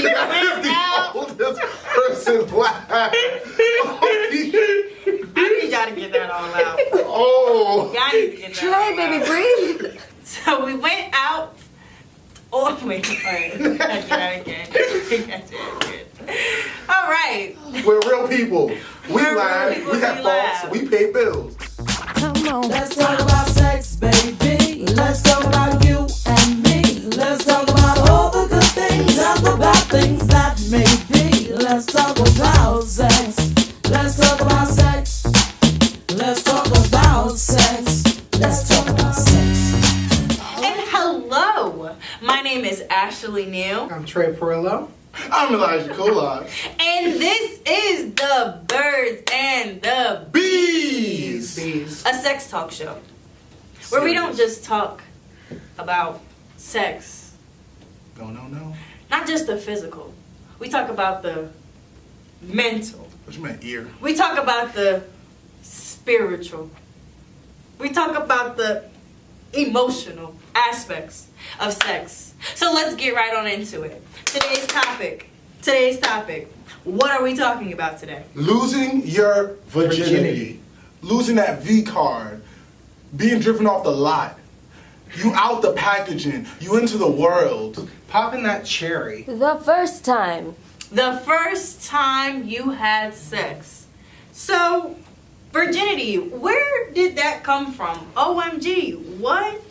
went out. Oldest person laugh. I need y'all to get that all out. Oh. Y'all need to get that Trey, all baby, out. breathe. So we went out. Oh, wait. All right. All right. We're real people. We We're real laugh. people, We have we faults. laugh. We pay bills. Come on. Let's talk about sex, baby. Let's talk about you and me. Let's talk about all the good things and the bad things that may be. Let's talk about sex. Let's talk about sex. Let's talk about sex. Let's talk about sex. And hello. My name is Ashley Neal. I'm Trey Perillo. I'm Elijah Kolaj. And this is the Birds and the Bees. a sex talk show. Where we don't just talk about sex. No. Not just the physical. We talk about the mental. What you meant, ear? We talk about the spiritual. We talk about the emotional aspects of sex. So let's get right on into it. Today's topic. What are we talking about today? Losing your virginity. Losing that V card. Being driven off the lot. You out the packaging. You into the world. Popping that cherry. The first time. The first time you had sex. So, virginity, where did that come from? OMG, what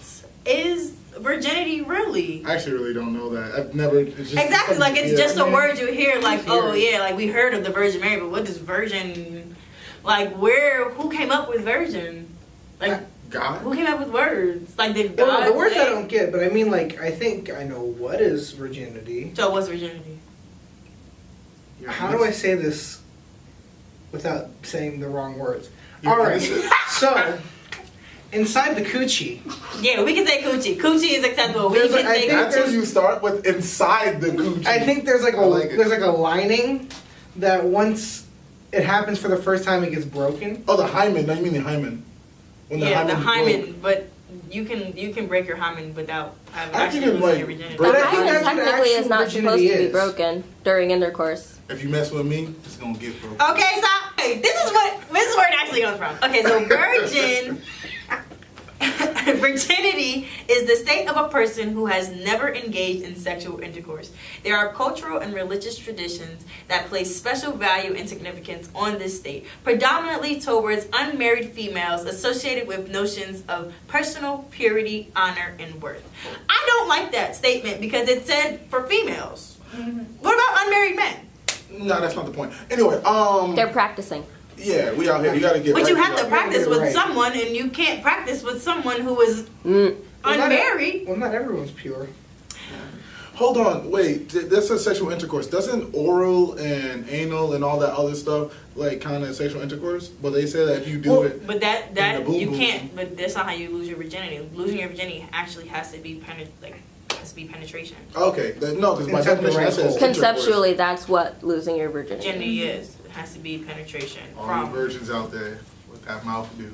is virginity really? I actually really don't know that. I've never. It's just Exactly, like it's just a yeah. word you hear, like, oh yeah, like we heard of the Virgin Mary, but what is virgin? Like, who came up with virgin? Like, God. who came up with words? Like, did Well, God the words say? I don't get, but I mean, like, I think I know what is virginity. So what's virginity? How do I say this without saying the wrong words? You're All right, innocent. so inside the coochie, Yeah, we can say coochie. Coochie is acceptable. We There's can a- I say think That's coochie. when you start with inside the coochie. I think there's like I like it. there's like a lining that once it happens for the first time, it gets broken. Oh, the hymen. No, you mean the hymen. When Yeah, the broke. hymen, but you can break your hymen without having I actually can, losing like, your virginity. break- The But I think hymen that's what technically is actual not supposed to virginity be is. broken during intercourse. If you mess with me, it's gonna get broken. Okay, stop. Hey, this is where it actually comes from. Okay, so virginity is the state of a person who has never engaged in sexual intercourse. There are cultural and religious traditions that place special value and significance on this state, predominantly towards unmarried females associated with notions of personal purity, honor, and worth. I don't like that statement because it said for females. What about unmarried men? No, that's not the point. Anyway, They're practicing. yeah, we out here. You gotta get. But right you have to that. practice with Right. someone, and you can't practice with someone who is Well, not- unmarried. Well, not everyone's pure. Hold on, wait. This is sexual intercourse. Doesn't oral and anal and all that other stuff like kind of sexual intercourse? But they say that if you do Well, it, But that In the boom you boom. can't. But that's not how you lose your virginity. Losing your virginity actually has to be penetration. okay, no, because my Inside the definition right that says hole. intercourse. Conceptually, that's what losing your virginity. Virginity is. It has to be penetration. All From you virgins out there with that mouth do.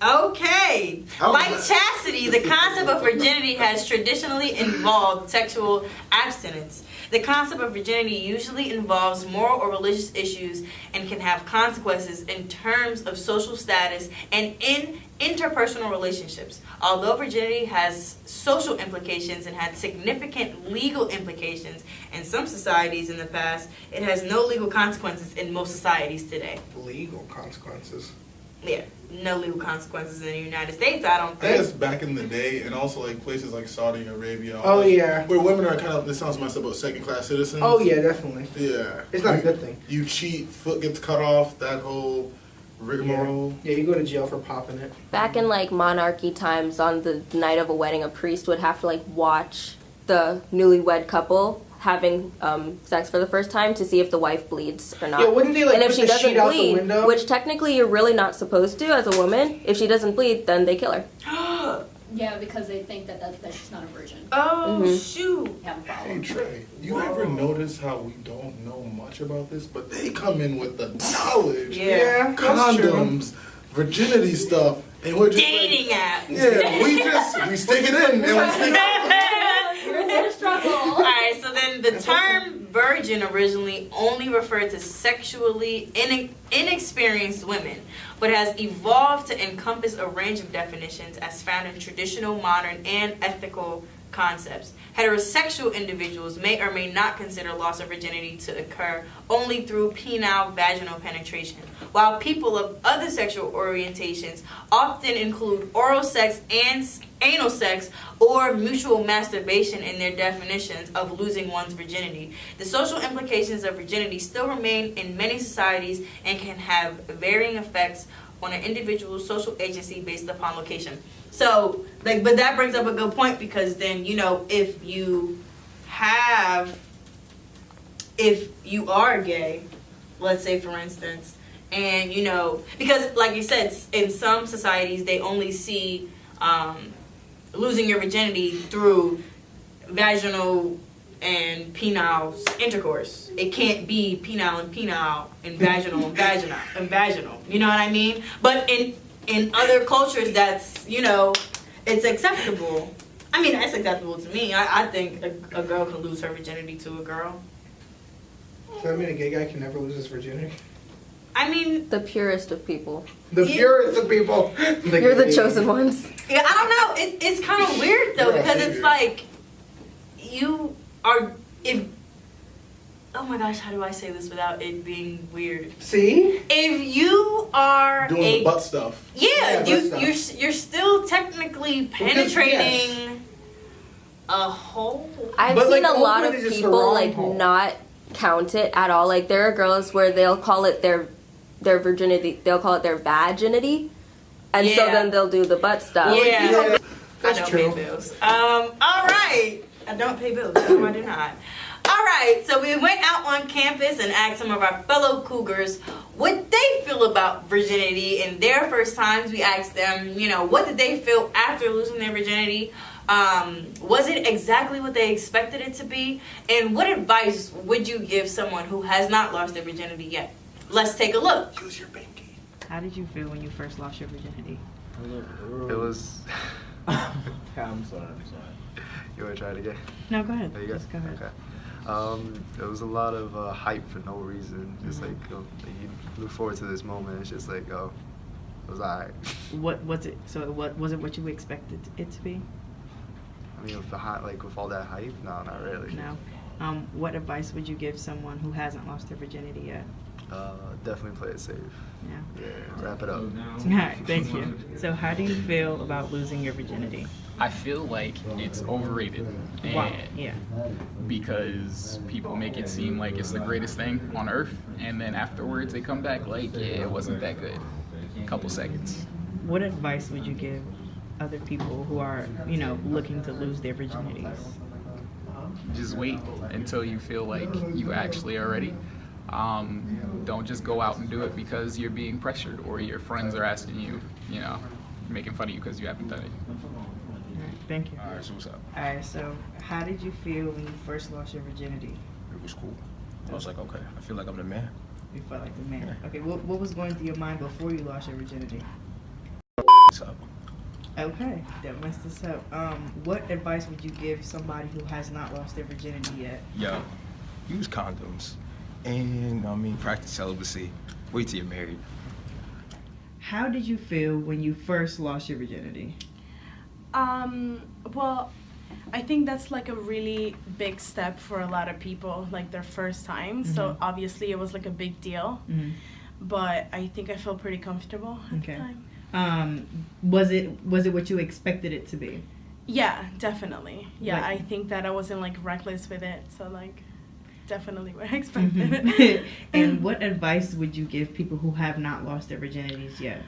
Okay. How Like was chastity, the concept of virginity has traditionally involved sexual abstinence. The concept of virginity usually involves moral or religious issues and can have consequences in terms of social status and in interpersonal relationships. Although virginity has social implications and had significant legal implications in some societies in the past, it has no legal consequences in most societies today. Legal consequences. Yeah, no legal consequences in the United States, I don't I think. guess back in the day, and also like places like Saudi Arabia. Oh, like, yeah. where women are kind of. This sounds messed up, but second-class citizens. Oh yeah, definitely. Yeah. It's not a You- good thing. You cheat, foot gets cut off. That whole rigmarole. Yeah, you go to jail for popping it. Back in like monarchy times, on the night of a wedding, a priest would have to like watch the newlywed couple having sex for the first time to see if the wife bleeds or not. Yeah, wouldn't they like and if put she the doesn't sheet out the bleed, window? which technically you're really not supposed to as a woman, if she doesn't bleed, then they kill her. Yeah, because they think that she's not a virgin. Oh, Mhm. shoot. Have a Hey problem. Trey, you ever notice how we don't know much about this, but they come in with the knowledge, Yeah. that's true. condoms, virginity stuff, and we're just Dating app. like, yeah, we stick it in and we stick it out. You're in a struggle. Alright, so then the term virgin originally only referred to sexually inexperienced women, but has evolved to encompass a range of definitions as found in traditional, modern, and ethical concepts. Heterosexual individuals may or may not consider loss of virginity to occur only through penile vaginal penetration, while people of other sexual orientations often include oral sex and anal sex or mutual masturbation in their definitions of losing one's virginity. The social implications of virginity still remain in many societies and can have varying effects on an individual's social agency based upon location. So, like, but that brings up a good point, because then, you know, if you are gay, let's say for instance, and you know, because like you said, in some societies they only see losing your virginity through vaginal and penile intercourse. It can't be penile and vaginal and vaginal. You know what I mean? But in other cultures, that's, you know, it's acceptable. I mean, that's acceptable to me. I think a girl can lose her virginity to a girl. Does that mean a gay guy can never lose his virginity? I mean, The purest of people. The purest of people. You're the chosen ones. yeah, I don't know. It's kind of weird though, You're a because it's savior. like you are oh my gosh, how do I say this without it being weird? See? If you are Doing the butt stuff. yeah, Yeah, butt you're still technically penetrating a hole. I've But, seen like, a lot of open is just the people wrong like hole. not count it at all. Like there are girls where they'll call it their virginity. They'll call it their vaginity, and so Yeah. then they'll do the butt stuff. Yeah. Yeah, I that's don't true. pay bills. All right. I don't pay bills. No, I do not. All right. So we went out on campus and asked some of our fellow cougars what they feel about virginity in their first times. We asked them, you know, what did they feel after losing their virginity? Was it exactly what they expected it to be? And what advice would you give someone who has not lost their virginity yet? Let's take a look. Use your pinky. How did you feel when you first lost your virginity? It was. I'm sorry. You want to try it again? No, go ahead. There you go. Just go ahead. Okay. It was a lot of hype for no reason. Just like you look forward to this moment. It's just like, oh, it was alright. What was it? So was it what you expected it to be? I mean, with all that hype, no, not really. No. What advice would you give someone who hasn't lost their virginity yet? Definitely play it safe. Yeah. Yeah, wrap it up. All right, thank you. So how do you feel about losing your virginity? I feel like it's overrated. Wow. And Yeah. because people make it seem like it's the greatest thing on earth, and then afterwards they come back like, yeah, it wasn't that good. Couple seconds. What advice would you give other people who are, you know, looking to lose their virginities? Just wait until you feel like you actually are ready. Don't just go out and do it because you're being pressured or your friends are asking you, you know, making fun of you because you haven't done it. All right, thank you. All right, so what's up? All right, so how did you feel when you first lost your virginity? It was cool. I was like, okay, I feel like I'm the man. You felt like the man. Okay, what was going through your mind before you lost your virginity? What's up? Okay, that messed us up. What advice would you give somebody who has not lost their virginity yet? Yo, use condoms. And, I mean, practice celibacy. Wait till you're married. How did you feel when you first lost your virginity? Well, I think that's like a really big step for a lot of people, like their first time. So obviously it was like a big deal, but I think I felt pretty comfortable at the time. Was it what you expected it to be? Yeah, definitely. Yeah, Like- I think that I wasn't like reckless with it. So like, definitely what I expected. And what advice would you give people who have not lost their virginities yet?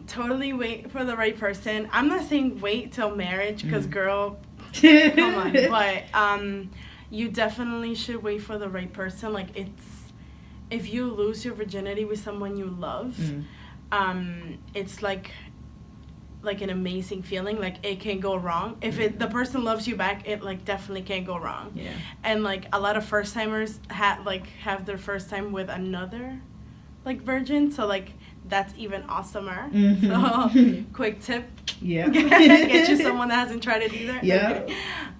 Totally wait for the right person. I'm not saying wait till marriage, because girl, come on. But you definitely should wait for the right person. Like if you lose your virginity with someone you love, it's like an amazing feeling. Like it can go wrong. If the person loves you back, it like definitely can't go wrong. Yeah. And like a lot of first timers have their first time with another like virgin, so like that's even awesomer. So quick tip. Yeah. Get you someone that hasn't tried it either. Yeah. Okay.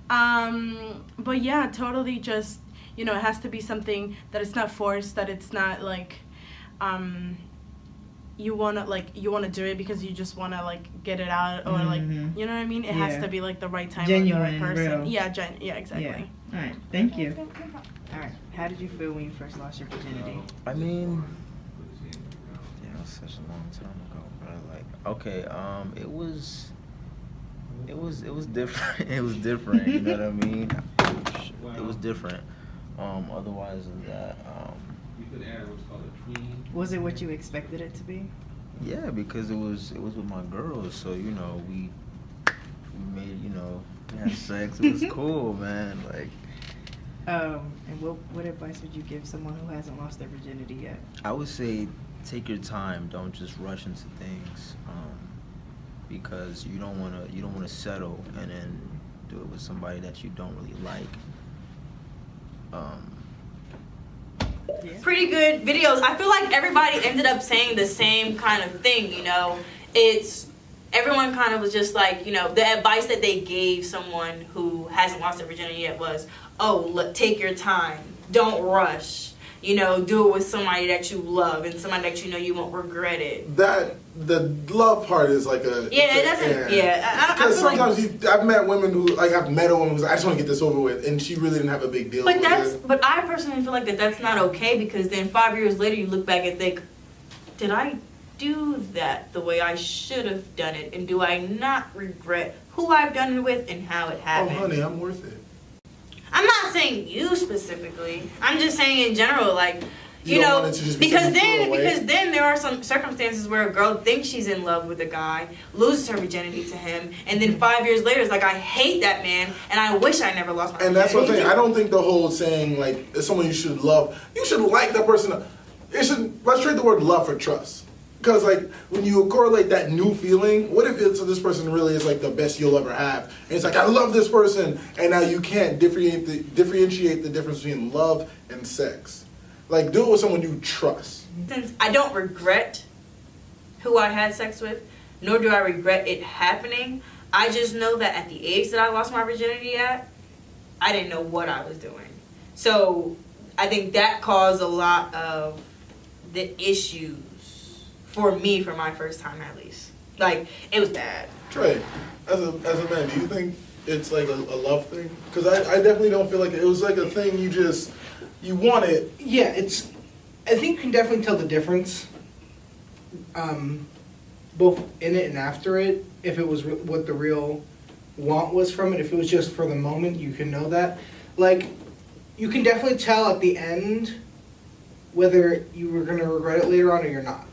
But yeah, totally just, it has to be something that it's not forced, that it's not like, you wanna do it because you just wanna like get it out, or like, you know what I mean? It has to be like the right time, Genuine, or the right person. real. Yeah, exactly. Yeah. All right, thank you. All right, how did you feel when you first lost your virginity? I mean, yeah, it was such a long time ago, but like, okay, it was different. It was different. You know what I mean? It was different. Otherwise than that, Was it what you expected it to be? yeah, because it was with my girls, so we made, we had sex. It was cool, man. Like, And what advice would you give someone who hasn't lost their virginity yet? I would say take your time. Don't just rush into things, because you don't wanna settle and then do it with somebody that you don't really like. Pretty good videos. I feel like everybody ended up saying the same kind of thing, It's everyone kind of was just like, the advice that they gave someone who hasn't lost their virginity yet was, look, take your time. Don't rush. Do it with somebody that you love and somebody that you won't regret it. The love part is like a... Yeah, it doesn't... Yeah. Because sometimes I've met women who, like, I've met a woman who's like, I just want to get this over with, and she really didn't have a big deal with it. But I personally feel like that's not okay, because then 5 years later you look back and think, did I do that the way I should have done it? And do I not regret who I've done it with and how it happened? Oh, honey, I'm worth it. I'm not saying you specifically. I'm just saying in general, like, because then there are some circumstances where a girl thinks she's in love with a guy, loses her virginity to him, and then 5 years later it's like, I hate that man and I wish I never lost my virginity. And that's what I'm saying. I don't think the whole saying, like, it's someone you should love, you should like that person. Let's trade the word love for trust. Because, like, when you correlate that new feeling, what if this person really is, like, the best you'll ever have? And it's like, I love this person, and now you can't differentiate the difference between love and sex. Like, do it with someone you trust. Since I don't regret who I had sex with, nor do I regret it happening, I just know that at the age that I lost my virginity at, I didn't know what I was doing. So I think that caused a lot of the issues for me for my first time, at least. Like, it was bad. Trey, as a man, do you think it's like a love thing? Because I definitely don't feel like it was like a thing you want it. Yeah, I think you can definitely tell the difference, both in it and after it, if it was what the real want was from it. If it was just for the moment, you can know that. Like, you can definitely tell at the end whether you were going to regret it later on or you're not.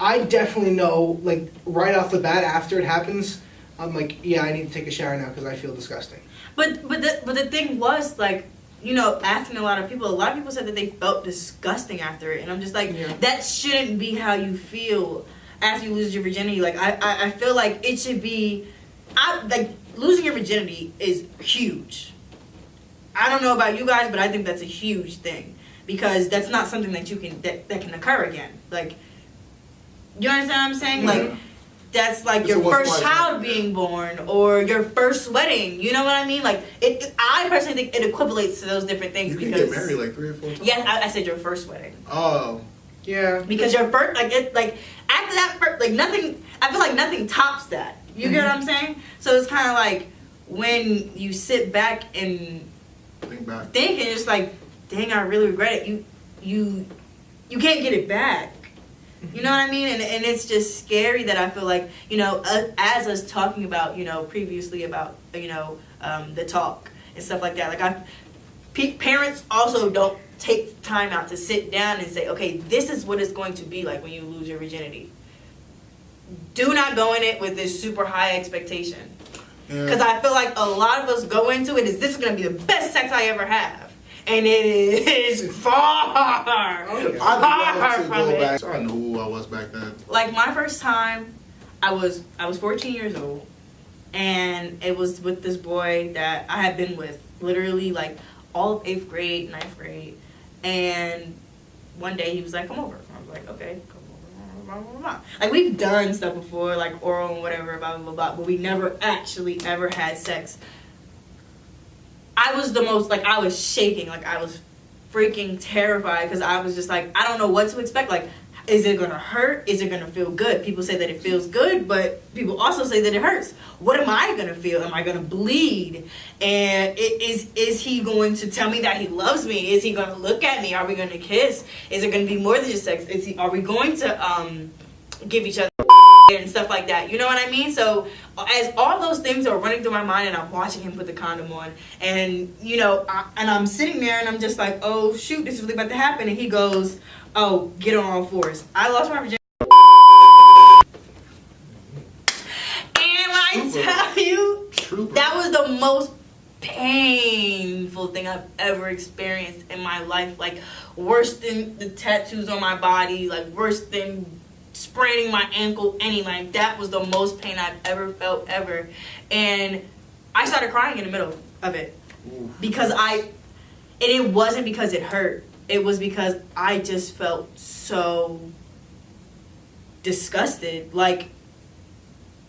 I definitely know, like, right off the bat after it happens, I'm like, yeah, I need to take a shower now because I feel disgusting. But the thing was, like, asking a lot of people said that they felt disgusting after it. And I'm just like, that shouldn't be how you feel after you lose your virginity. Like, I feel like it should be, losing your virginity is huge. I don't know about you guys, but I think that's a huge thing. Because that's not something that that can occur again. Like, you understand what I'm saying? Like, that's like your first child being born or your first wedding. You know what I mean? Like, I personally think it equates to those different things. You can get married like 3 or 4 times. Yeah, I said your first wedding. Oh. Yeah. Because your first, after that first, like, nothing, I feel like nothing tops that. You get what I'm saying? So it's kind of like when you sit back and think and it's like, dang, I really regret it. You can't get it back. You know what I mean? And it's just scary that I feel like, as us talking about, previously about, the talk and stuff like that. Like, parents also don't take time out to sit down and say, okay, this is what it's going to be like when you lose your virginity. Do not go in it with this super high expectation. Because I feel like a lot of us go into it as, this is going to be the best sex I ever have. And it is far from it. I know who I was back then. Like, my first time, I was 14 years old, and it was with this boy that I had been with literally like all of 8th grade, 9th grade, and one day he was like, come over. I was like, okay, come over, blah, blah, blah. Like, we've done stuff before, like oral and whatever, blah, blah, blah, blah, but we never actually ever had sex I was the most, like, I was shaking. Like, I was freaking terrified because I was just like, I don't know what to expect. Like, is it going to hurt? Is it going to feel good? People say that it feels good, but people also say that it hurts. What am I going to feel? Am I going to bleed? And is he going to tell me that he loves me? Is he going to look at me? Are we going to kiss? Is it going to be more than just sex? Are we going to give each other and stuff like that? You know what I mean? So as all those things are running through my mind and I'm watching him put the condom on and, you know, and I'm sitting there and I'm just like, oh, shoot, this is really about to happen. And he goes, oh, get on all fours. I lost my virginity. And I tell you, that was the most painful thing I've ever experienced in my life. Like, worse than the tattoos on my body, like, worse than spraining my ankle, like, that was the most pain I've ever felt, ever. And I started crying in the middle of it. Because it wasn't because it hurt. It was because I just felt so disgusted. Like,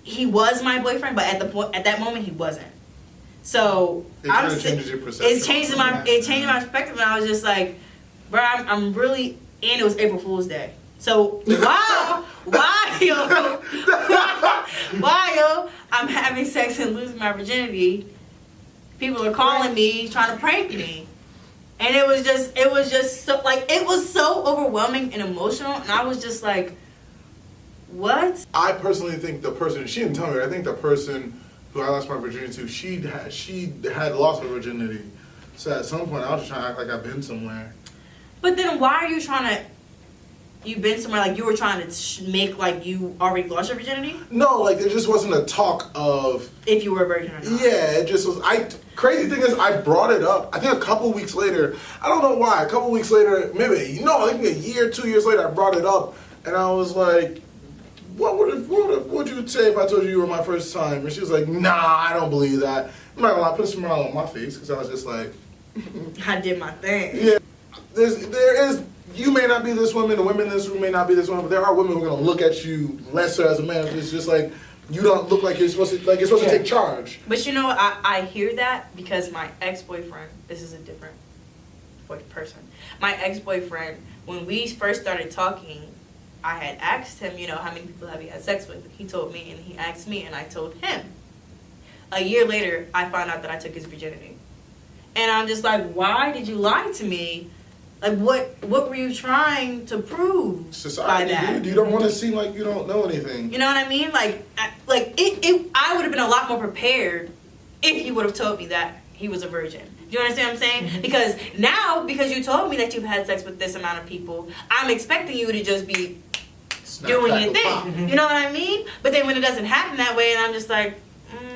he was my boyfriend, but at that moment he wasn't. So it changed my perspective, and I was just like, bro, I'm really. And it was April Fool's Day. So while I'm having sex and losing my virginity, people are calling me trying to prank me. And it was just so, like, it was so overwhelming and emotional, and I was just like, what? I personally think the person, she didn't tell me, I think the person who I lost my virginity to, she had lost her virginity. So at some point I was just trying to act like I've been somewhere. But then why are you trying to, you've been somewhere, like you were trying to make like you already lost your virginity? No, like there just wasn't a talk of if you were a virgin or not. Yeah, it just was. Crazy thing is, I brought it up. I think a couple weeks later. I don't know why. A couple weeks later, maybe I think a year, 2 years later, I brought it up, and I was like, "What would you say if I told you were my first time?" And she was like, "Nah, I don't believe that." I'm not gonna lie, I put a smile on my face because I was just like, I did my thing. Yeah, there is. You may not be this woman, the women in this room may not be this woman, but there are women who are gonna look at you lesser as a man. It's just like you don't look like you're supposed to take charge. But you know what? I hear that because my ex-boyfriend. This is a different person. My ex-boyfriend, when we first started talking, I had asked him, you know, how many people have you had sex with? He told me, and he asked me, and I told him. A year later, I found out that I took his virginity, and I'm just like, why did you lie to me? Like, what were you trying to prove by that? Dude, you don't want to seem like you don't know anything. You know what I mean? I would have been a lot more prepared if you would have told me that he was a virgin. Do you understand what I'm saying? Mm-hmm. Because now, because you told me that you've had sex with this amount of people, I'm expecting you to just be doing your thing. Mm-hmm. You know what I mean? But then when it doesn't happen that way, and I'm just like,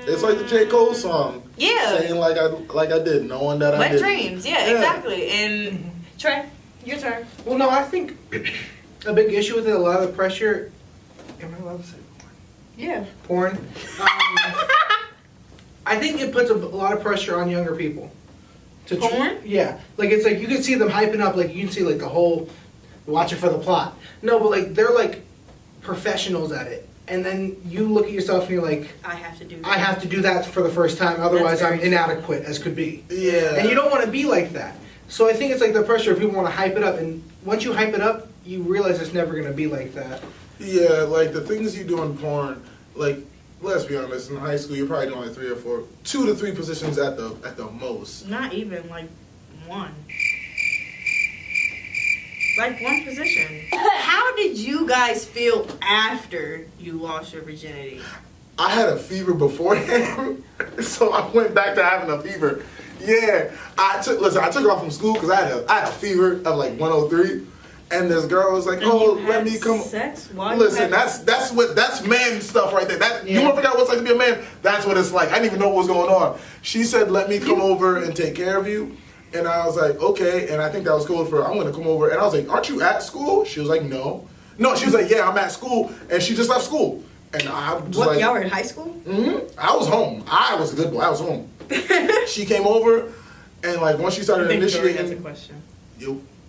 It's like the J. Cole song. Yeah. Saying like I did, knowing that I did. Wet dreams. Yeah, exactly. And Trey, your turn. Well, no, I think a big issue with it, a lot of the pressure. Am I allowed to say porn? Yeah. Porn. I think it puts a lot of pressure on younger people. Porn? Yeah. Like, it's like you can see them hyping up, like, you can see, like, the whole watch it for the plot. No, but, like, they're, like, professionals at it. And then you look at yourself and you're like, I have to do that. I have to do that for the first time, otherwise I'm inadequate as could be. Yeah. And you don't want to be like that. So I think it's like the pressure of people want to hype it up, and once you hype it up, you realize it's never going to be like that. Yeah, like the things you do in porn, like, let's be honest, in high school you're probably doing like 2 to 3 positions at the most. Not even, like, one. Like, one position. How did you guys feel after you lost your virginity? I had a fever beforehand, so I went back to having a fever. Yeah, I took off from school because I had a fever of like 103, and this girl was like, "Oh, let me come." Sex? Listen, that's man stuff right there. You want to figure out what it's like to be a man? That's what it's like. I didn't even know what was going on. She said, "Let me come over and take care of you," and I was like, "Okay." And I think that was code for I'm going to come over. And I was like, "Aren't you at school?" She was like, "No." No, she was like, "Yeah, I'm at school," and she just left school. And I was like, y'all were in high school? Mm-hmm. I was home. I was a good boy. I was home. She came over, and like once she started initiating. That's a question.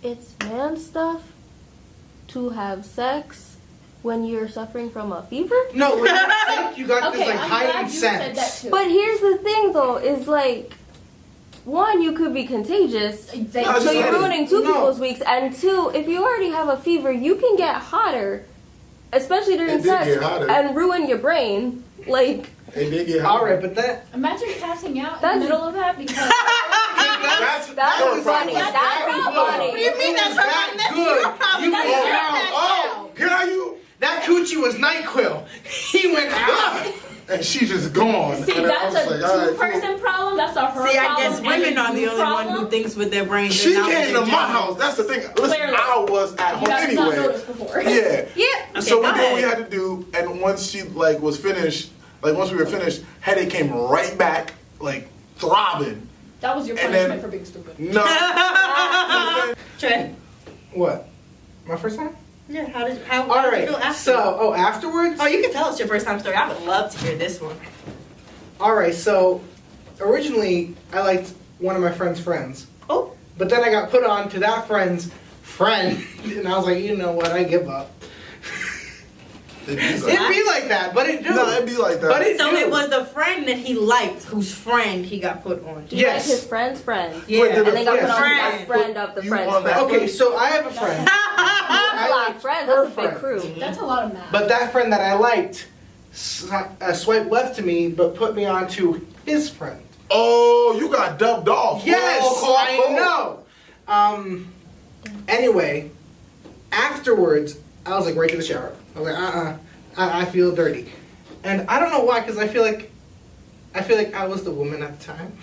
It's man stuff to have sex when you're suffering from a fever? No, when you're sick, you got this like heightened sense. But here's the thing, though, is like one, you could be contagious, Exactly. so you're ruining two No. people's weeks. And two, if you already have a fever, you can get hotter, especially during It did sex, get hotter. and ruin your brain. Like, It did get All hot. right, but that Imagine passing out in That's- the middle of that because that'd your be funny. problem. That'd be funny. What do you mean that's her problem? That's good. your problem. You That's went your out. Oh, here are you. that coochie was NyQuil. He went out. And she just gone. See, and I that's was a like, all right, cool. two-person problem. That's a her See, I problem. guess and women a are the you only one problem. who thinks with their brains. She and not came with to their my genitals. house. That's the thing. Listen, Clearly. I was at you home guys not anyway. noticed before. Yeah. Yeah. Okay, So we go did what we ahead. had to do, and once she like was finished, like once we were finished, headache came right back, like throbbing. That was your And punishment then- for being stupid. No. Trey. What? My first time? Yeah. How did how All did right. you feel after? So, afterwards? Oh, you can tell us your first time story. I would love to hear this one. All right. So, originally, I liked one of my friend's friends. Oh. But then I got put on to that friend's friend, and I was like, you know what? I give up. It'd It'd be like that, but it do. No, it'd be like that. But it So do. it was the friend that he liked, whose friend he got put on to. He Yes. liked his friend's friend. Yeah. Wait, did And they got put on to friend. the friend of the You friend's on that- friend. Okay, so I have a friend. That's a lot of friends. her That's a big friend. crew. That's a lot of math. But that friend that I liked swiped left to me, but put me on to his friend. Oh, you got dubbed off. Yes, Oh, I know. Anyway, afterwards, I was like right to the shower. I was like, I feel dirty, and I don't know why, because I feel like I was the woman at the time,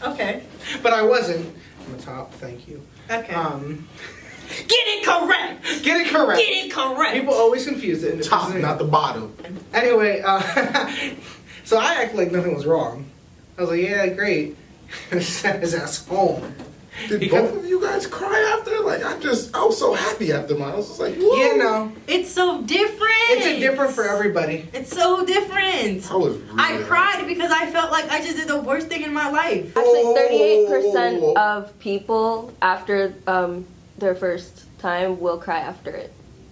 Okay. but I wasn't. I'm the top. Thank you. Okay. Get Get it correct. it correct. Get it correct. People always confuse it. and it Top, pisses me not off. the bottom. Anyway, so I acted like nothing was wrong. I was like, yeah, great. And sent his ass home. Did Because- both of you guys cry after? Like, I was so happy after mine. I was just like, whoa. Yeah, no. It's so different. It's a different for everybody. It's so different. I was really I cried because I felt like I just did the worst thing in my life. Actually, 38% Oh. of people after their first time will cry after it.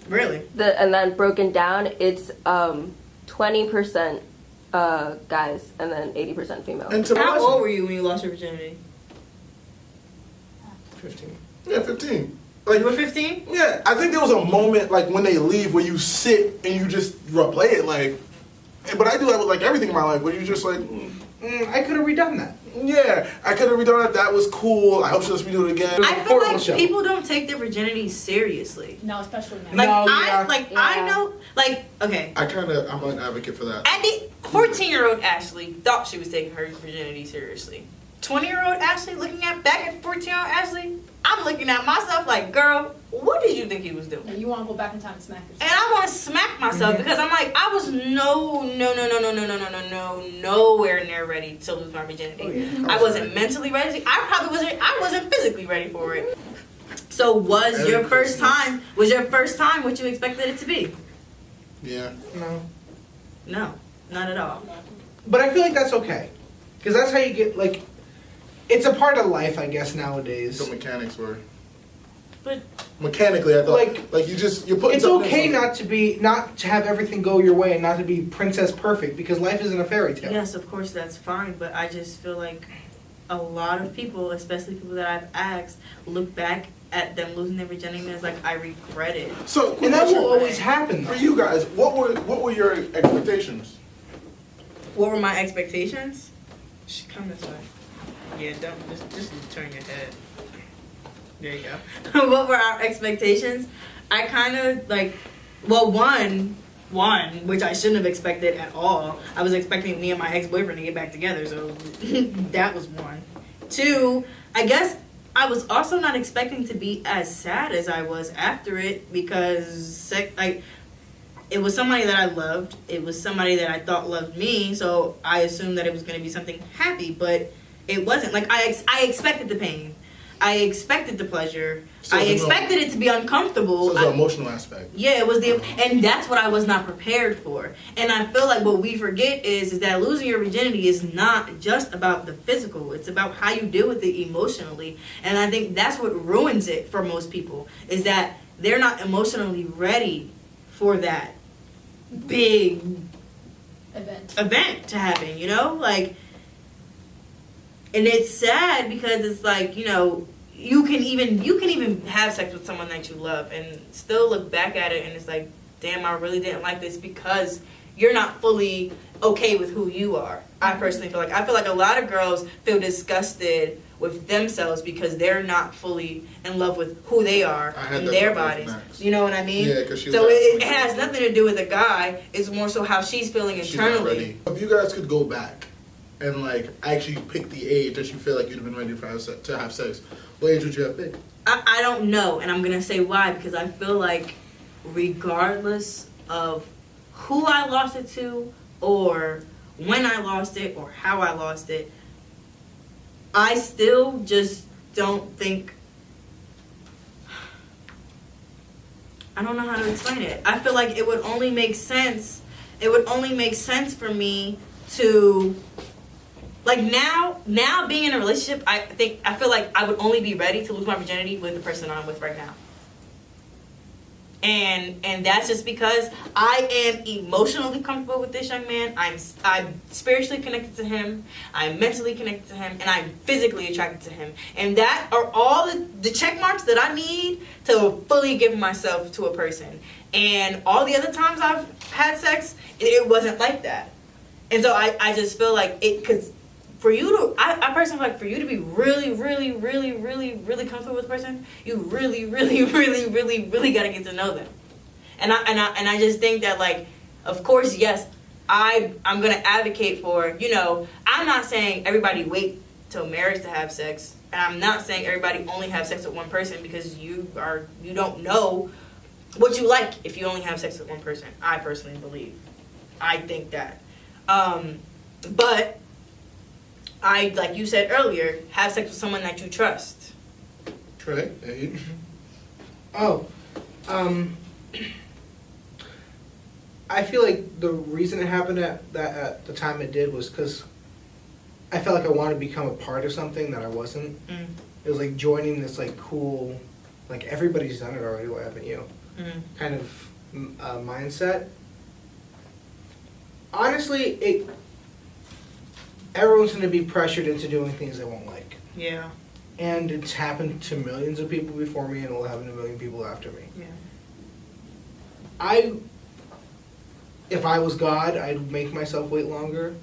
Really? And then broken down, it's 20% guys and then 80% female. And to my How old were you when you lost your virginity? 15. Yeah, 15. You Like, were 15? yeah, I think there was a moment, like, when they leave where you sit and you just replay it, like, but I do that with, like, everything in my life, where you just, like, I could have redone that. yeah, I could have redone it. That was cool. I hope she lets me do it again. I feel horrible like show. people don't take their virginity seriously. No, especially now. Like No, yeah. I Yeah. know, like, okay. I'm an advocate for that. At the 14-year-old Ashley thought she was taking her virginity seriously. 20-year-old Ashley looking back at 14-year-old Ashley, I'm looking at myself like, girl, what did you think he was doing? Yeah, you want to go back in time and smack And yourself. I want to smack myself because I'm like, I was nowhere near ready to lose my virginity. I wasn't mentally ready. I wasn't physically ready for it. So was your first time what you expected it to be? Yeah. No. No, not at all. But I feel like that's okay. Because that's how you get, like, it's a part of life, I guess, nowadays. The mechanics were. But Mechanically, I thought, Like, you're putting It's something okay in not to have everything go your way and not to be princess perfect, because life isn't a fairy tale. yes, of course that's fine, but I just feel like a lot of people, especially people that I've asked, look back at them losing their virginity and it's like, I regret it. So, quick And that question. will always happen. For you guys, what were your expectations? What were my expectations? Come this way. Yeah, don't just turn your head. There you go. What were our expectations? I kind of like, well, one, which I shouldn't have expected at all. I was expecting me and my ex-boyfriend to get back together, so that was one. Two, I guess I was also not expecting to be as sad as I was after it because it was somebody that I loved. It was somebody that I thought loved me, so I assumed that it was going to be something happy, but it wasn't. Like, I expected the pain. I expected the pleasure. So I it's a expected it to be uncomfortable. So it's an emotional aspect. Yeah, it was and that's what I was not prepared for. And I feel like what we forget is that losing your virginity is not just about the physical. It's about how you deal with it emotionally. And I think that's what ruins it for most people, is that they're not emotionally ready for that big Event. event to happen, you know? Like, it's sad because it's like, you know, you can even have sex with someone that you love and still look back at it and it's like, damn, I really didn't like this because you're not fully okay with who you are. I personally feel like a lot of girls feel disgusted with themselves because they're not fully in love with who they are and their bodies. You know what I mean? Yeah, because so it has nothing to do with the guy. It's more so how she's feeling internally. If you guys could go back and like actually pick the age that you feel like you'd have been ready to have sex, what age would you have picked? I don't know, and I'm gonna say why because I feel like regardless of who I lost it to or when I lost it or how I lost it, I still just don't think, I don't know how to explain it. I feel like it would only make sense for me to, like now being in a relationship, I feel like I would only be ready to lose my virginity with the person I'm with right now. And that's just because I am emotionally comfortable with this young man. I'm spiritually connected to him. I'm mentally connected to him, and I'm physically attracted to him. And that are all the check marks that I need to fully give myself to a person. And all the other times I've had sex, it wasn't like that. And so I just feel like it, because for you to, I personally feel like for you to be really, really, really, really, really comfortable with a person, you really, really, really, really, really got to get to know them. And I just think that, like, of course, yes, I'm going to advocate for, you know, I'm not saying everybody wait till marriage to have sex. And I'm not saying everybody only have sex with one person because you don't know what you like if you only have sex with one person. I personally believe. I think that. But I, like you said earlier, have sex with someone that you trust. Trey, age? I feel like the reason it happened at the time it did was because I felt like I wanted to become a part of something that I wasn't. It was like joining this like cool, like everybody's done it already, why haven't you? Kind of mindset. Honestly, everyone's going to be pressured into doing things they won't like. Yeah. And it's happened to millions of people before me, and it will happen to a million people after me. Yeah. If I was God, I'd make myself wait longer.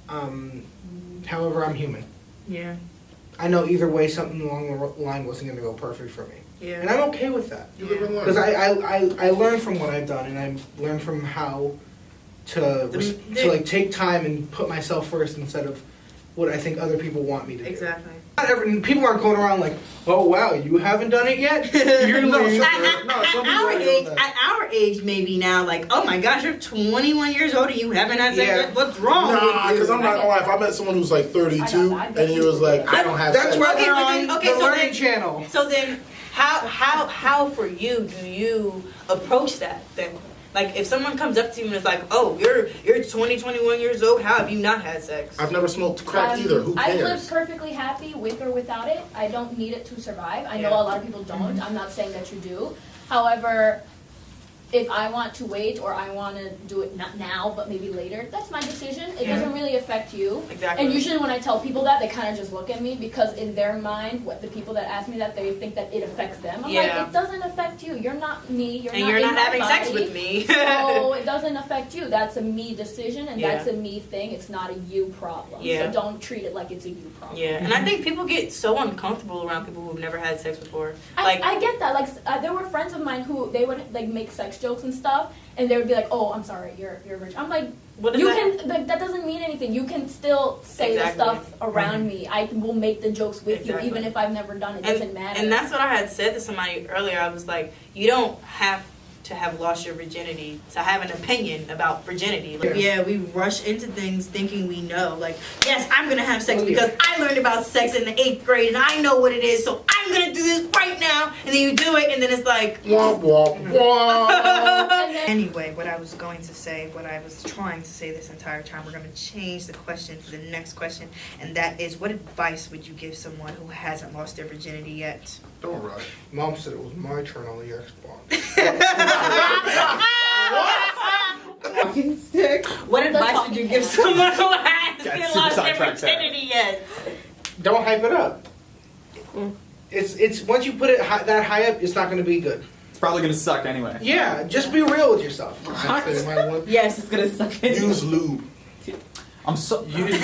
However, I'm human. Yeah. I know either way, something along the line wasn't going to go perfect for me. Yeah. And I'm okay with that. You live and learn. Because I learned from what I've done, and I learned from how to like take time and put myself first instead of what I think other people want me to do. Exactly. People aren't going around like, oh wow, you haven't done it yet? You're At our age, maybe now, like, oh my gosh, you're 21 years old and you haven't had sex yet? What's wrong? Nah, because I'm not gonna lie. If I met someone who's like 32 and he was like, I don't have sex. That's why Okay, they're but on then- okay, the so Learning then- Channel. So then, how for you do you approach that then? Like, if someone comes up to you and is like, oh, you're 20, 21 years old, how have you not had sex? I've never smoked crack either. Who cares? I live perfectly happy with or without it. I don't need it to survive. I know a lot of people don't. I'm not saying that you do. However, if I want to wait or I want to do it not now but maybe later, that's my decision. It doesn't really affect you. Exactly. And usually when I tell people that, they kind of just look at me because in their mind, what the people that ask me that, they think that it affects them. I'm like, it doesn't affect you. You're not me. You're not having my sex body. with me. So it doesn't affect you. That's a me decision and that's a me thing. It's not a you problem. Yeah. So don't treat it like it's a you problem. Yeah, and I think people get so uncomfortable around people who've never had sex before. I get that. Like, there were friends of mine who they would like make sex jokes and stuff, and they would be like, "Oh, I'm sorry, you're a virgin." I'm like, that doesn't mean anything. You can still say the stuff around me. I will make the jokes with you, even if I've never done it. It doesn't matter. And that's what I had said to somebody earlier. I was like, you don't have to have lost your virginity to have an opinion about virginity. Like, we rush into things thinking we know. Like, yes, I'm gonna have sex because I learned about sex in the 8th grade and I know what it is, so I'm gonna do this right now. And then you do it, and then it's like, womp womp womp. Anyway, what I was trying to say this entire time, we're gonna change the question to the next question, and that is, what advice would you give someone who hasn't lost their virginity yet? Don't rush. Mom said it was my turn on the Xbox. Walking stick. What advice would you give someone who hasn't lost their virginity yet? don't hype it up. It's once you put it that high up, it's not going to be good. It's probably gonna suck anyway. Yeah, just be real with yourself. Yes, it's gonna suck. Use lube. I'm so. Every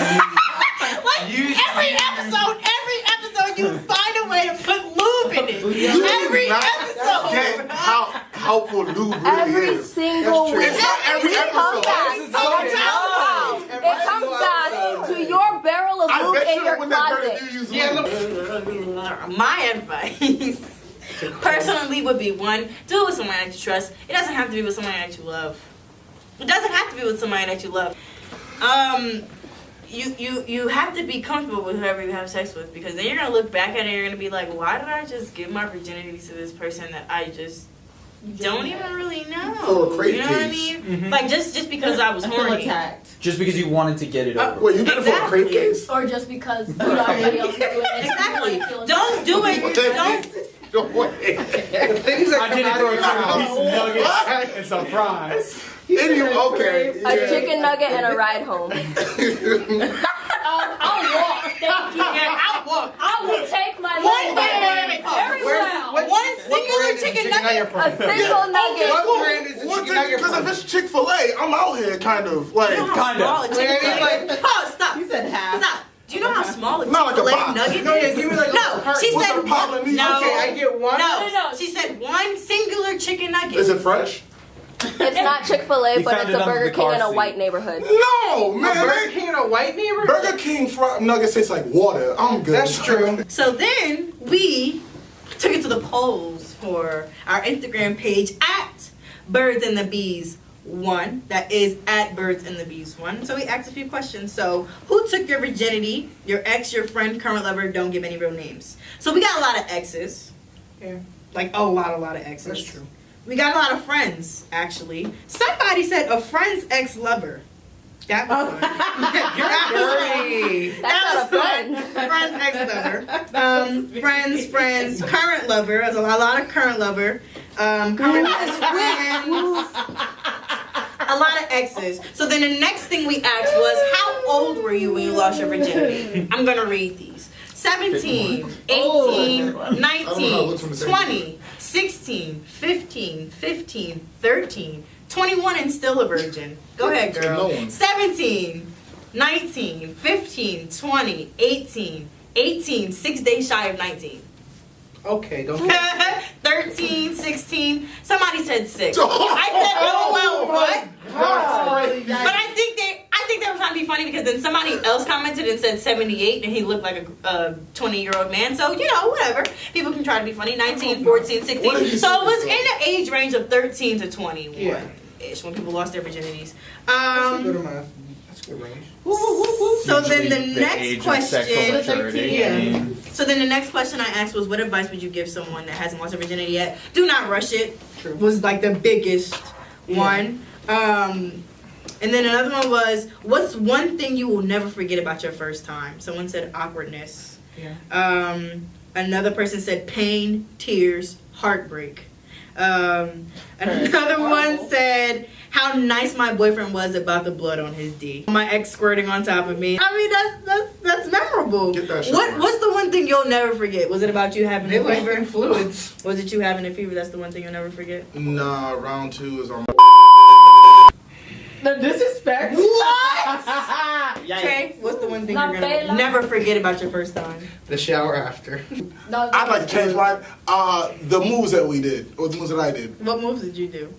episode, you find a way to put lube in it. Every episode. Get how helpful lube really Every is. single week. It's not every episode. It comes back to your barrel of I lube bet in you your when that closet. bird use lube. My advice, personally, would be one: do it with someone that you trust. It doesn't have to be with someone that you love. It doesn't have to be with somebody that you love. You have to be comfortable with whoever you have sex with, because then you're gonna look back at it and you're gonna be like, why did I just give my virginity to this person that I just don't even really know? For a crate you know what I case. mean? Mm-hmm. Like just because I was horny. Just because you wanted to get it over. Wait, you did it for a crate case? Or just because everybody else is doing it. Exactly. Don't do it. Don't. No way. The things that I did it for a piece of nuggets and some fries. Okay. A chicken nugget and a ride home. I'll walk. Thank you. I'll walk. I will take my One life day, everywhere. one singular chicken nugget. A single nugget. What brand is the chicken nugget Because from? if it's Chick-fil-A, I'm out here kind of like. Kind Small a of. chicken nugget. Oh, stop. You said half. Stop. Do you know how small a Not like a Chick-fil-A box. nugget No, yeah, is? give me like a No, heart. she What's said a Polynesian? no. Okay, I get one. No, No. she said one singular chicken nugget. Is it fresh? It's not Chick-fil-A, You but found it's it a under Burger the King car in a seat. white neighborhood. No, A man. Burger King in a white neighborhood? Burger King fried nuggets taste like water. I'm good. That's true. So then we took it to the polls for our Instagram page at Birds and the Bees 1. That is at Birds and the Bees 1. So we asked a few questions. So who took your virginity? Your ex, your friend, current lover? Don't give any real names. So we got a lot of exes. Yeah. Like a lot of exes. That's true. We got a lot of friends, actually. Somebody said a friend's ex-lover. That was fun. That's not a friend. Friend's ex-lover. Friends, current lover. There's a lot of current lover. Current best friends. A lot of exes. So then the next thing we asked was, how old were you when you lost your virginity? I'm going to read these. 17, 18, 19, 20, 16, 15, 13, 21 and still a virgin. Go ahead, girl. 17, 19, 15, 20, 18, 6 days shy of 19. Okay, don't. 13, 16. Somebody said 6. I said, oh, well, what? But I think they were trying to be funny, because then somebody else commented and said 78, and he looked like a 20-year-old man. So, whatever. People can try to be funny. 19, 14, 16. So it was in the age range of 13 to 21-ish when people lost their virginities. That's good amount. That's a good range. So then the Usually next age of sexual question. maturity. I mean, So then the next question I asked was, what advice would you give someone that hasn't lost their virginity yet? Do not rush it. True. Was like the biggest one. And then another one was, what's one thing you will never forget about your first time? Someone said awkwardness. Yeah. Another person said pain, tears, heartbreak. Another one said how nice my boyfriend was about the blood on his D. My ex squirting on top of me. I mean, that's memorable. Get that shit right. What's the one thing you'll never forget? Was it about you having They a like fever? in fluids. Was it you having a fever? That's the one thing you'll never forget. Nah, round 2 is on my. The disrespect. What? Yikes. Trey, what's the one thing La you're gonna Bella. never forget about your first time? The shower after. I'd like to change mine. The moves that we did, or the moves that I did. What moves did you do?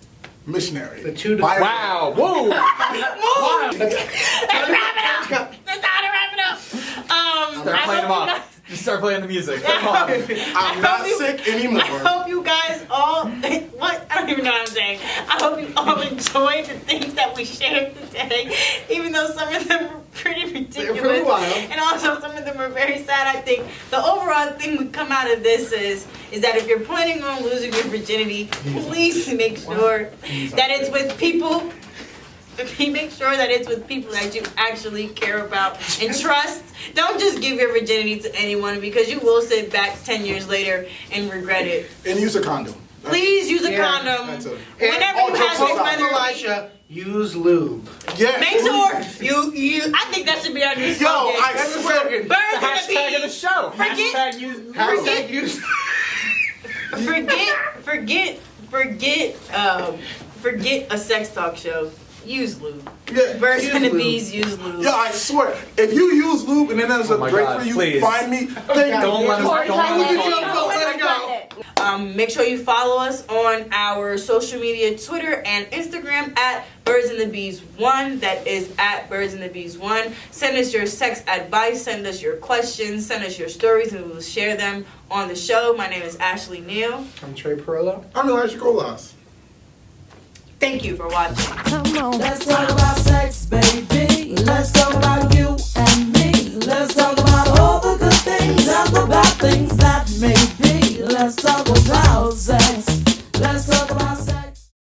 Missionary. The 2 to wow. Whoa. Wow. Let's wrap it up. Let's wrap it up. Start playing them off. Just start playing the music. Come on. I'm not sick anymore. I hope you guys all, what? I don't even know what I'm saying. I hope you all enjoyed the things that we shared today, even though some of them were pretty ridiculous. pretty wild. And also some of them are very sad. I think the overall thing we come out of this is that if you're planning on losing your virginity, please make sure that it's with people. Make sure that it's with people that you actually care about and trust. Don't just give your virginity to anyone, because you will sit back 10 years later and regret it. And use a condom. Please use a Yeah. condom. That's it. Whenever all you jokes have sex, aside. whether Elijah, use lube. Yeah. make sure you. I think that should be our new Yo, slogan. I swear. Birds The and the hashtag of the bees. show. Forget- Hashtag use. Hashtag use. Forget a sex talk show. Use lube. Yeah, Birds use and the lube. bees use lube. Yo, I swear, if you use lube and then there's a my break God, for you, please. find me. Don't let us. Don't let us go. Make sure you follow us on our social media, Twitter and Instagram at Birds and the Bees 1. That is at Birds and the Bees 1. Send us your sex advice. Send us your questions. Send us your stories, and we will share them on the show. My name is Ashley Neal. I'm Trey Perillo. I'm Elijah Colas. Thank you for watching. Come on. Let's talk about sex, baby. Let's talk about you and me. Let's talk about all the good things and the bad things that may be. Let's talk about